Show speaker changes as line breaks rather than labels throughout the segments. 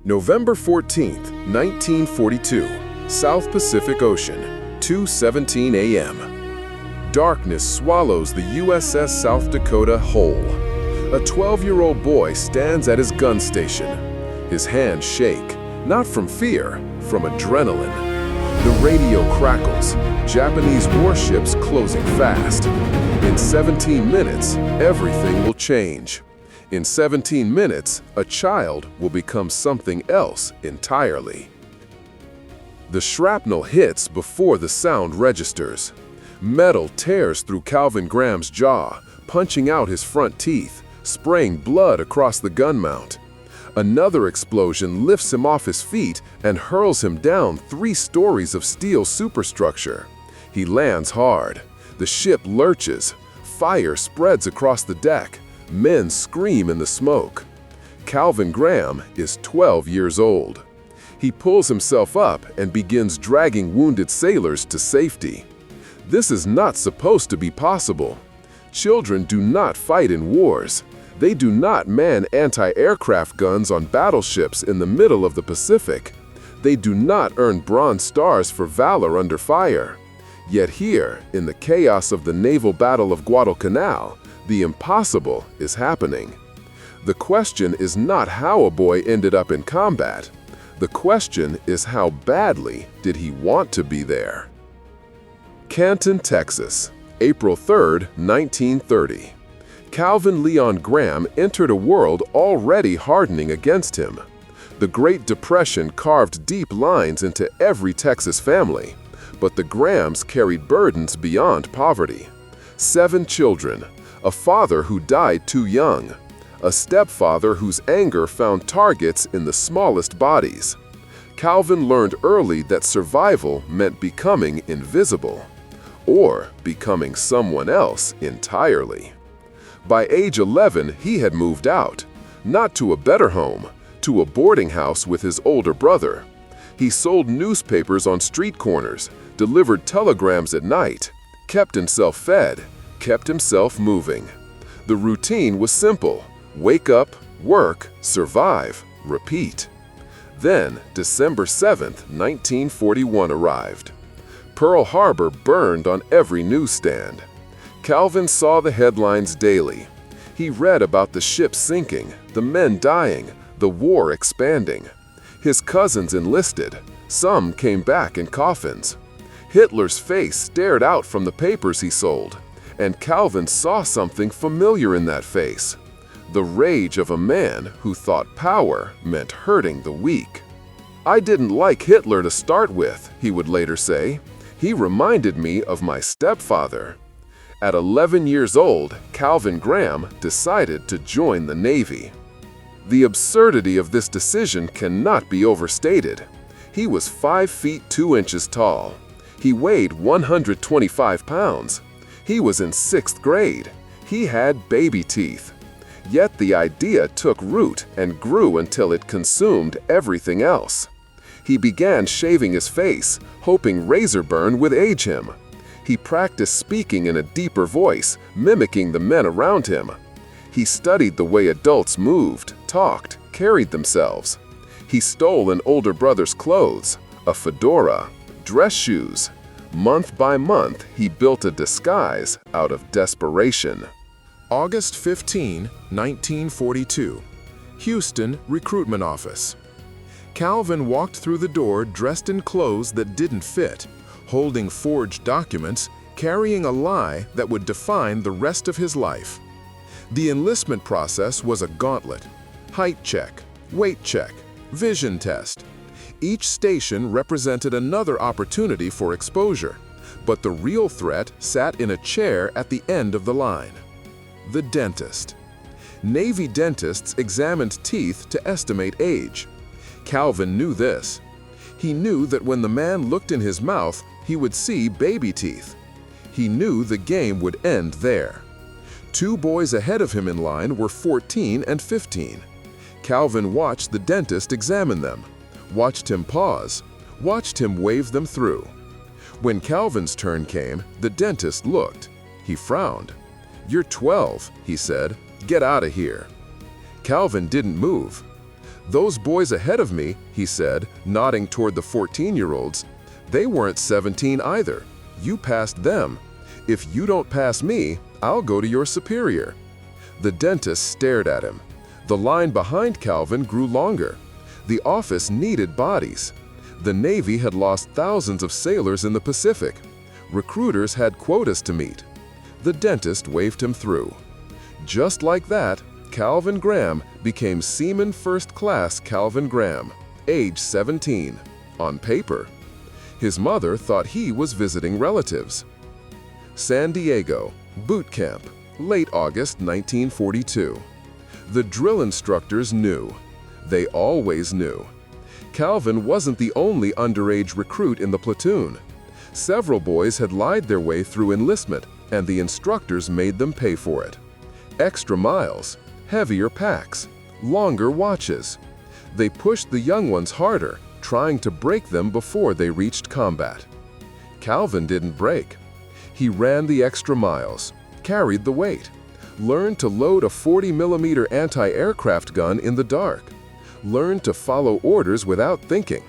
November 14th, 1942, South Pacific Ocean, 2:17 a.m. Darkness swallows the USS South Dakota whole. A 12-year-old boy stands at his gun station. His hands shake, not from fear, from adrenaline. The radio crackles, Japanese warships closing fast. In 17 minutes, everything will change. In 17 minutes, a child will become something else entirely. The shrapnel hits before the sound registers. Metal tears through Calvin Graham's jaw, punching out his front teeth, spraying blood across the gun mount. Another explosion lifts him off his feet and hurls him down 3 stories of steel superstructure. He lands hard. The ship lurches. Fire spreads across the deck. Men scream in the smoke. Calvin Graham is 12 years old. He pulls himself up and begins dragging wounded sailors to safety. This is not supposed to be possible. Children do not fight in wars. They do not man anti-aircraft guns on battleships in the middle of the Pacific. They do not earn Bronze Stars for valor under fire. Yet here, in the chaos of the Naval Battle of Guadalcanal, the impossible is happening. The question is not how a boy ended up in combat. The question is how badly did he want to be there? Canton, Texas, April 3, 1930. Calvin Leon Graham entered a world already hardening against him. The Great Depression carved deep lines into every Texas family, but the Grahams carried burdens beyond poverty. 7 children, a father who died too young, a stepfather whose anger found targets in the smallest bodies. Calvin learned early that survival meant becoming invisible, or becoming someone else entirely. By age 11, he had moved out, not to a better home, to a boarding house with his older brother. He sold newspapers on street corners, delivered telegrams at night, kept himself fed, kept himself moving. The routine was simple: wake up, work, survive, repeat. Then, December 7, 1941 arrived. Pearl Harbor burned on every newsstand. Calvin saw the headlines daily. He read about the ship sinking, the men dying, the war expanding. His cousins enlisted. Some came back in coffins. Hitler's face stared out from the papers he sold, and Calvin saw something familiar in that face: the rage of a man who thought power meant hurting the weak. "I didn't like Hitler to start with," he would later say. "He reminded me of my stepfather." At 11 years old, Calvin Graham decided to join the Navy. The absurdity of this decision cannot be overstated. He was 5 feet 2 inches tall. He weighed 125 pounds. He was in 6th grade. He had baby teeth. Yet the idea took root and grew until it consumed everything else. He began shaving his face, hoping razor burn would age him. He practiced speaking in a deeper voice, mimicking the men around him. He studied the way adults moved, talked, carried themselves. He stole an older brother's clothes, a fedora, dress shoes. Month by month, he built a disguise out of desperation. August 15, 1942. Houston Recruitment Office. Calvin walked through the door dressed in clothes that didn't fit, holding forged documents, carrying a lie that would define the rest of his life. The enlistment process was a gauntlet: height check, weight check, vision test. Each station represented another opportunity for exposure, but the real threat sat in a chair at the end of the line: the dentist. Navy dentists examined teeth to estimate age. Calvin knew this. He knew that when the man looked in his mouth, he would see baby teeth. He knew the game would end there. 2 boys ahead of him in line were 14 and 15. Calvin watched the dentist examine them, watched him pause, watched him wave them through. When Calvin's turn came, the dentist looked. He frowned. "You're 12, he said. "Get out of here." Calvin didn't move. "Those boys ahead of me," he said, nodding toward the 14-year-olds, "they weren't 17 either. You passed them. If you don't pass me, I'll go to your superior." The dentist stared at him. The line behind Calvin grew longer. The office needed bodies. The Navy had lost thousands of sailors in the Pacific. Recruiters had quotas to meet. The dentist waved him through. Just like that, Calvin Graham became Seaman First Class Calvin Graham, age 17, on paper. His mother thought he was visiting relatives. San Diego, boot camp, late August 1942. The drill instructors knew. They always knew. Calvin wasn't the only underage recruit in the platoon. Several boys had lied their way through enlistment, and the instructors made them pay for it. Extra miles, heavier packs, longer watches. They pushed the young ones harder, trying to break them before they reached combat. Calvin didn't break. He ran the extra miles, carried the weight, learned to load a 40mm anti-aircraft gun in the dark, learned to follow orders without thinking,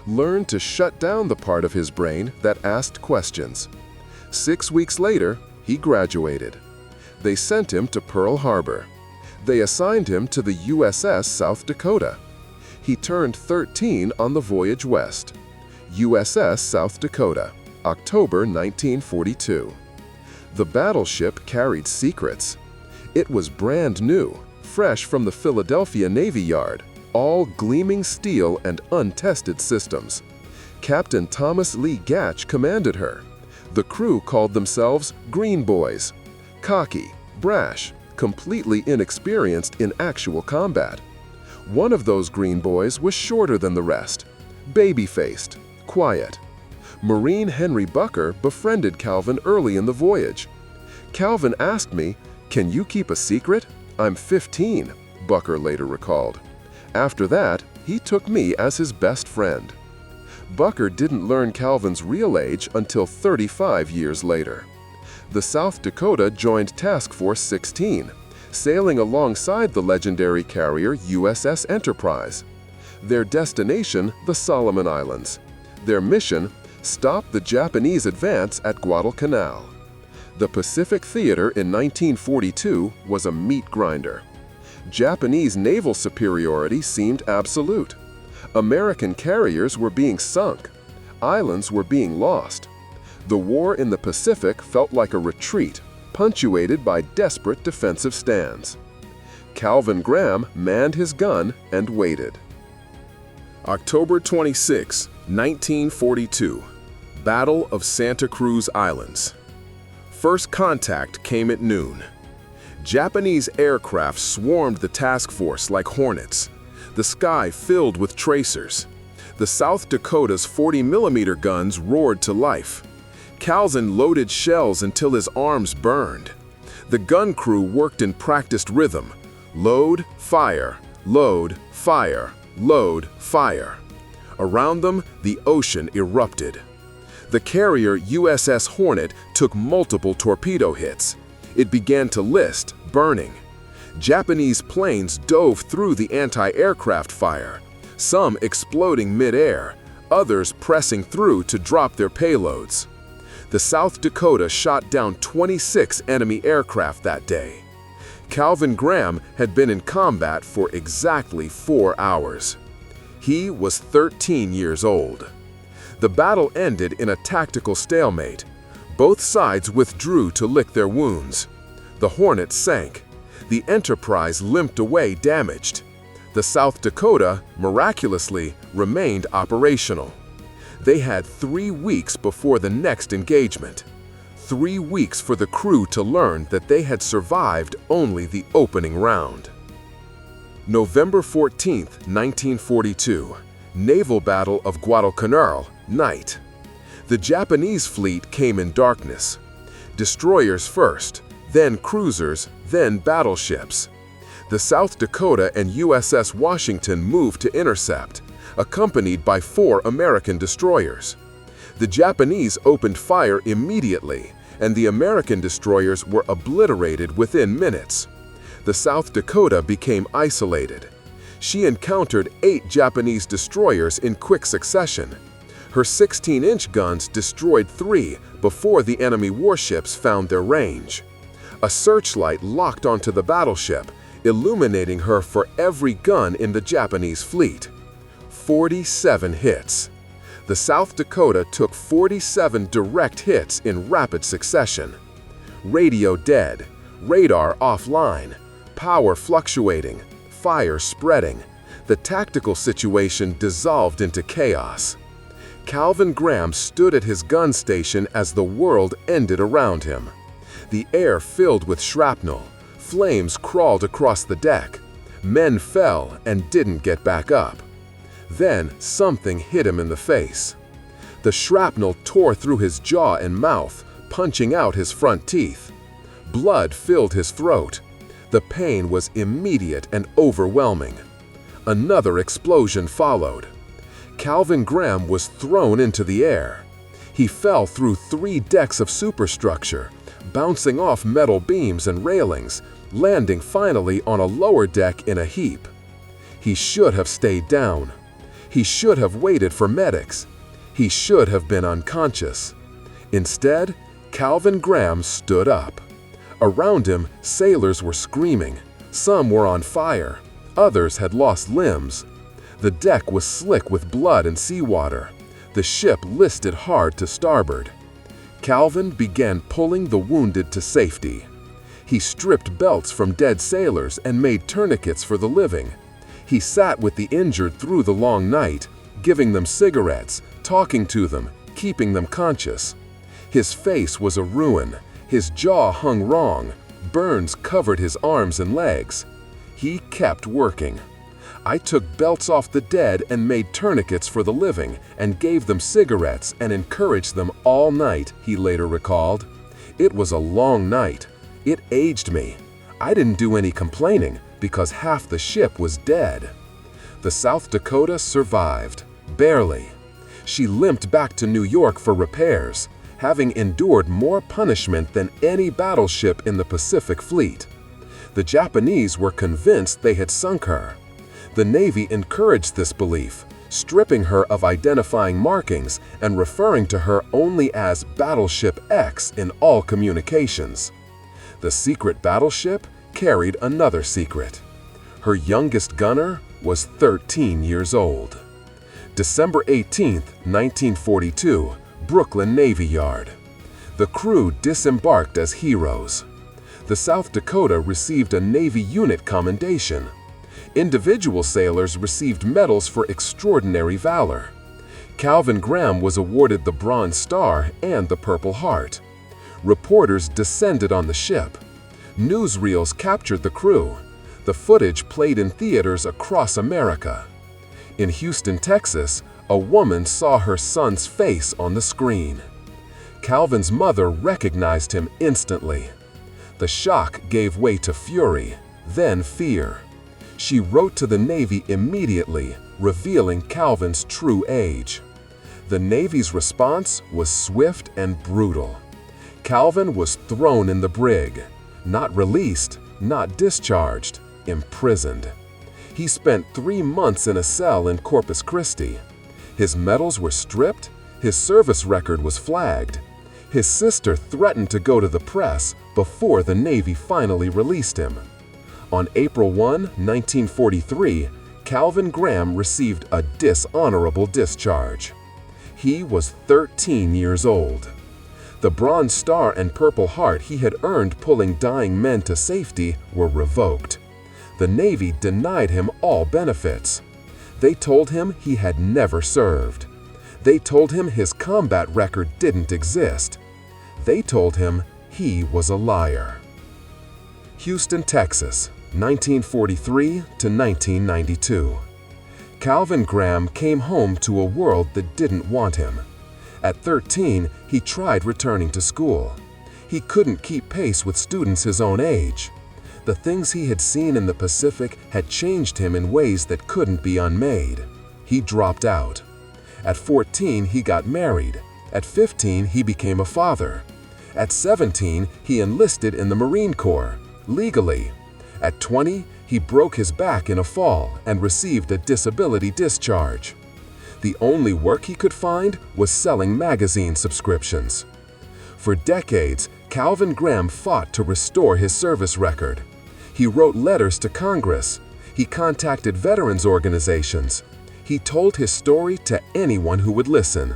learned to shut down the part of his brain that asked questions. 6 weeks later, he graduated. They sent him to Pearl Harbor. They assigned him to the USS South Dakota. He turned 13 on the voyage west. USS South Dakota, October 1942. The battleship carried secrets. It was brand new, fresh from the Philadelphia Navy Yard, all gleaming steel and untested systems. Captain Thomas Lee Gatch commanded her. The crew called themselves Green Boys. Cocky, brash, completely inexperienced in actual combat. One of those Green Boys was shorter than the rest, baby-faced, quiet. Marine Henry Bucker befriended Calvin early in the voyage. "Calvin asked me, 'Can you keep a secret? I'm 15,' Bucker later recalled. After that, he took me as his best friend." Bucker didn't learn Calvin's real age until 35 years later. The South Dakota joined Task Force 16, sailing alongside the legendary carrier USS Enterprise. Their destination, the Solomon Islands. Their mission, stop the Japanese advance at Guadalcanal. The Pacific Theater in 1942 was a meat grinder. Japanese naval superiority seemed absolute. American carriers were being sunk. Islands were being lost. The war in the Pacific felt like a retreat, punctuated by desperate defensive stands. Calvin Graham manned his gun and waited. October 26, 1942. Battle of Santa Cruz Islands. First contact came at noon. Japanese aircraft swarmed the task force like hornets, the sky filled with tracers. The South Dakota's 40mm guns roared to life. Calvin loaded shells until his arms burned. The gun crew worked in practiced rhythm: load, fire, load, fire, load, fire. Around them, the ocean erupted. The carrier USS Hornet took multiple torpedo hits. It began to list, burning. Japanese planes dove through the anti-aircraft fire, some exploding mid-air, others pressing through to drop their payloads. The South Dakota shot down 26 enemy aircraft that day. Calvin Graham had been in combat for exactly 4 hours. He was 13 years old. The battle ended in a tactical stalemate. Both sides withdrew to lick their wounds. The Hornet sank. The Enterprise limped away damaged. The South Dakota, miraculously, remained operational. They had 3 weeks before the next engagement. 3 weeks for the crew to learn that they had survived only the opening round. November 14, 1942. Naval Battle of Guadalcanal, night. The Japanese fleet came in darkness. Destroyers first, then cruisers, then battleships. The South Dakota and USS Washington moved to intercept, accompanied by 4 American destroyers. The Japanese opened fire immediately, and the American destroyers were obliterated within minutes. The South Dakota became isolated. She encountered 8 Japanese destroyers in quick succession. Her 16-inch guns destroyed 3 before the enemy warships found their range. A searchlight locked onto the battleship, illuminating her for every gun in the Japanese fleet. 47 hits. The South Dakota took 47 direct hits in rapid succession. Radio dead, radar offline, power fluctuating, fire spreading. The tactical situation dissolved into chaos. Calvin Graham stood at his gun station as the world ended around him. The air filled with shrapnel. Flames crawled across the deck. Men fell and didn't get back up. Then something hit him in the face. The shrapnel tore through his jaw and mouth, punching out his front teeth. Blood filled his throat. The pain was immediate and overwhelming. Another explosion followed. Calvin Graham was thrown into the air. He fell through 3 decks of superstructure, bouncing off metal beams and railings, landing finally on a lower deck in a heap. He should have stayed down. He should have waited for medics. He should have been unconscious. Instead, Calvin Graham stood up. Around him, sailors were screaming. Some were on fire. Others had lost limbs. The deck was slick with blood and seawater. The ship listed hard to starboard. Calvin began pulling the wounded to safety. He stripped belts from dead sailors and made tourniquets for the living. He sat with the injured through the long night, giving them cigarettes, talking to them, keeping them conscious. His face was a ruin. His jaw hung wrong. Burns covered his arms and legs. He kept working. I took belts off the dead and made tourniquets for the living and gave them cigarettes and encouraged them all night, he later recalled. It was a long night. It aged me. I didn't do any complaining because half the ship was dead. The South Dakota survived, barely. She limped back to New York for repairs, having endured more punishment than any battleship in the Pacific Fleet. The Japanese were convinced they had sunk her. The Navy encouraged this belief, stripping her of identifying markings and referring to her only as Battleship X in all communications. The secret battleship carried another secret. Her youngest gunner was 13 years old. December 18, 1942, Brooklyn Navy Yard. The crew disembarked as heroes. The South Dakota received a Navy unit commendation. Individual sailors received medals for extraordinary valor. Calvin Graham was awarded the Bronze Star and the Purple Heart. Reporters descended on the ship. Newsreels captured the crew. The footage played in theaters across America. In Houston, Texas, a woman saw her son's face on the screen. Calvin's mother recognized him instantly. The shock gave way to fury, then fear. She wrote to the Navy immediately, revealing Calvin's true age. The Navy's response was swift and brutal. Calvin was thrown in the brig, not released, not discharged, imprisoned. He spent 3 months in a cell in Corpus Christi. His medals were stripped, his service record was flagged. His sister threatened to go to the press before the Navy finally released him. On April 1, 1943, Calvin Graham received a dishonorable discharge. He was 13 years old. The Bronze Star and Purple Heart he had earned pulling dying men to safety were revoked. The Navy denied him all benefits. They told him he had never served. They told him his combat record didn't exist. They told him he was a liar. Houston, Texas, 1943 to 1992. Calvin Graham came home to a world that didn't want him. At 13, he tried returning to school. He couldn't keep pace with students his own age. The things he had seen in the Pacific had changed him in ways that couldn't be unmade. He dropped out. At 14, he got married. At 15, he became a father. At 17, he enlisted in the Marine Corps, legally. At 20,
He broke his back in a fall and received a disability discharge. The only work he could find was selling magazine subscriptions. For decades, Calvin Graham fought to restore his service record. He wrote letters to Congress. He contacted veterans organizations. He told his story to anyone who would listen.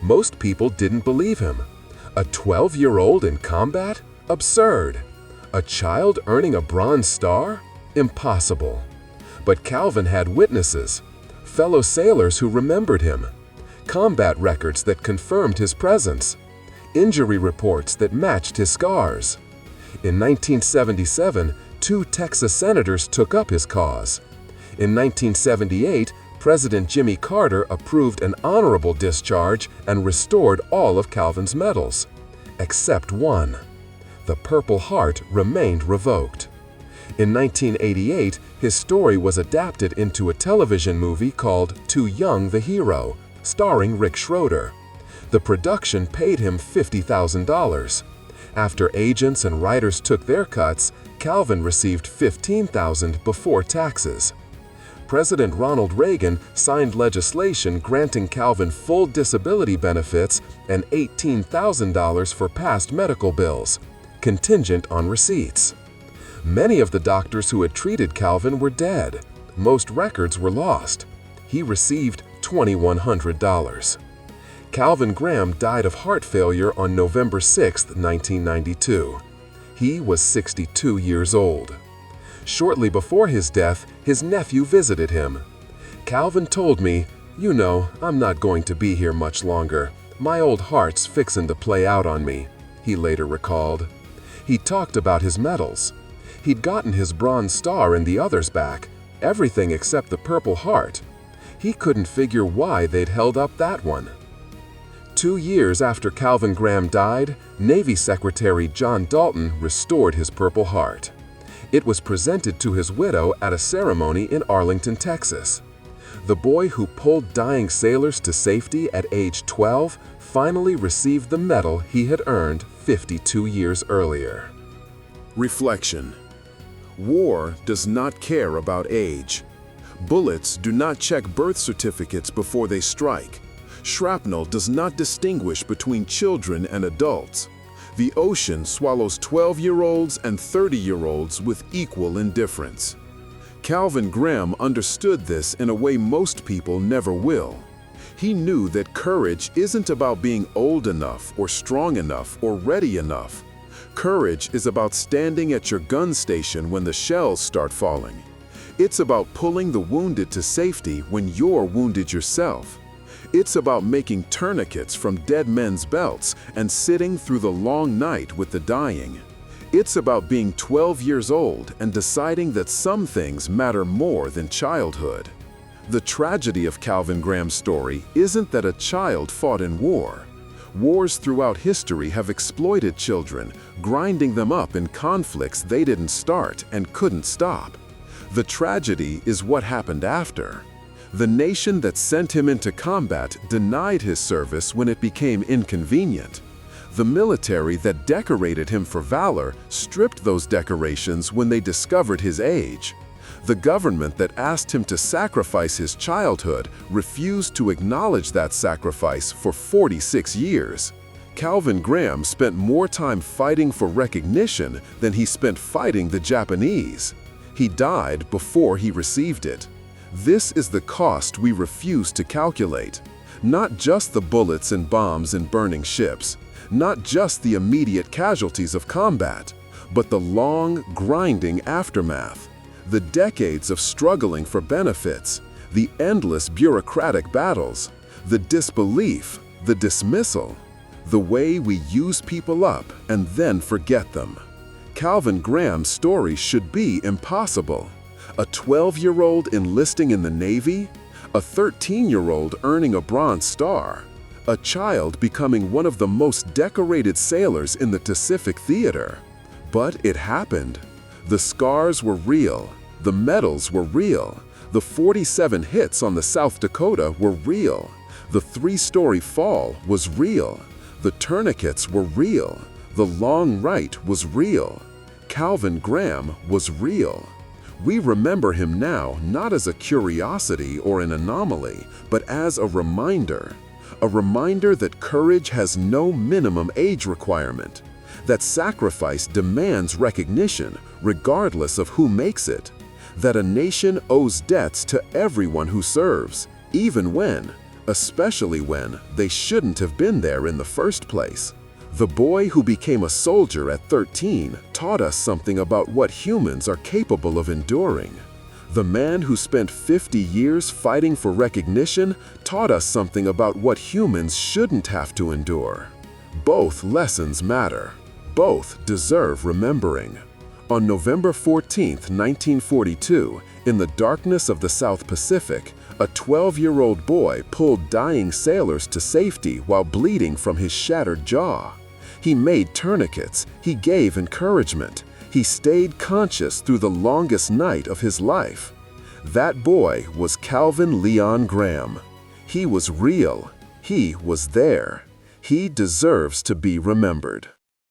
Most people didn't believe him. A 12-year-old in combat? Absurd. A child earning a Bronze Star? Impossible. But Calvin had witnesses, fellow sailors who remembered him, combat records that confirmed his presence, injury reports that matched his scars. In 1977, 2 Texas senators took up his cause. In 1978, President Jimmy Carter approved an honorable discharge and restored all of Calvin's medals, except one. The Purple Heart remained revoked. In 1988, his story was adapted into a television movie called Too Young the Hero, starring Rick Schroder. The production paid him $50,000. After agents and writers took their cuts, Calvin received $15,000 before taxes. President Ronald Reagan signed legislation granting Calvin full disability benefits and $18,000 for past medical bills, contingent on receipts. Many of the doctors who had treated Calvin were dead. Most records were lost. He received $2,100. Calvin Graham died of heart failure on November 6, 1992. He was 62 years old. Shortly before his death, his nephew visited him. Calvin told me, "You know, I'm not going to be here much longer. My old heart's fixin' to play out on me," he later recalled. He talked about his medals. He'd gotten his Bronze Star and the others back, everything except the Purple Heart. He couldn't figure why they'd held up that one. 2 years after Calvin Graham died, Navy Secretary John Dalton restored his Purple Heart. It was presented to his widow at a ceremony in Arlington, Texas. The boy who pulled dying sailors to safety at age 12 finally received the medal he had earned 52 years earlier.
Reflection. War does not care about age. Bullets do not check birth certificates before they strike. Shrapnel does not distinguish between children and adults. The ocean swallows 12-year-olds and 30-year-olds with equal indifference. Calvin Graham understood this in a way most people never will. He knew that courage isn't about being old enough or strong enough or ready enough. Courage is about standing at your gun station when the shells start falling. It's about pulling the wounded to safety when you're wounded yourself. It's about making tourniquets from dead men's belts and sitting through the long night with the dying. It's about being 12 years old and deciding that some things matter more than childhood. The tragedy of Calvin Graham's story isn't that a child fought in war. Wars throughout history have exploited children, grinding them up in conflicts they didn't start and couldn't stop. The tragedy is what happened after. The nation that sent him into combat denied his service when it became inconvenient. The military that decorated him for valor stripped those decorations when they discovered his age. The government that asked him to sacrifice his childhood refused to acknowledge that sacrifice for 46 years. Calvin Graham spent more time fighting for recognition than he spent fighting the Japanese. He died before he received it. This is the cost we refuse to calculate. Not just the bullets and bombs and burning ships, not just the immediate casualties of combat, but the long, grinding aftermath. The decades of struggling for benefits, the endless bureaucratic battles, the disbelief, the dismissal, the way we use people up and then forget them. Calvin Graham's story should be impossible. A 12-year-old enlisting in the Navy, a 13-year-old earning a Bronze Star, a child becoming one of the most decorated sailors in the Pacific Theater. But it happened. The scars were real, the medals were real, the 47 hits on the South Dakota were real, the 3-story fall was real, the tourniquets were real, the long right was real. Calvin Graham was real. We remember him now not as a curiosity or an anomaly, but as a reminder that courage has no minimum age requirement, that sacrifice demands recognition regardless of who makes it, that a nation owes debts to everyone who serves, even when, especially when, they shouldn't have been there in the first place. The boy who became a soldier at 13 taught us something about what humans are capable of enduring. The man who spent 50 years fighting for recognition taught us something about what humans shouldn't have to endure. Both lessons matter. Both deserve remembering. On November 14, 1942, in the darkness of the South Pacific, a 12-year-old boy pulled dying sailors to safety while bleeding from his shattered jaw. He made tourniquets, he gave encouragement, he stayed conscious through the longest night of his life. That boy was Calvin Leon Graham. He was real. He was there. He deserves to be remembered.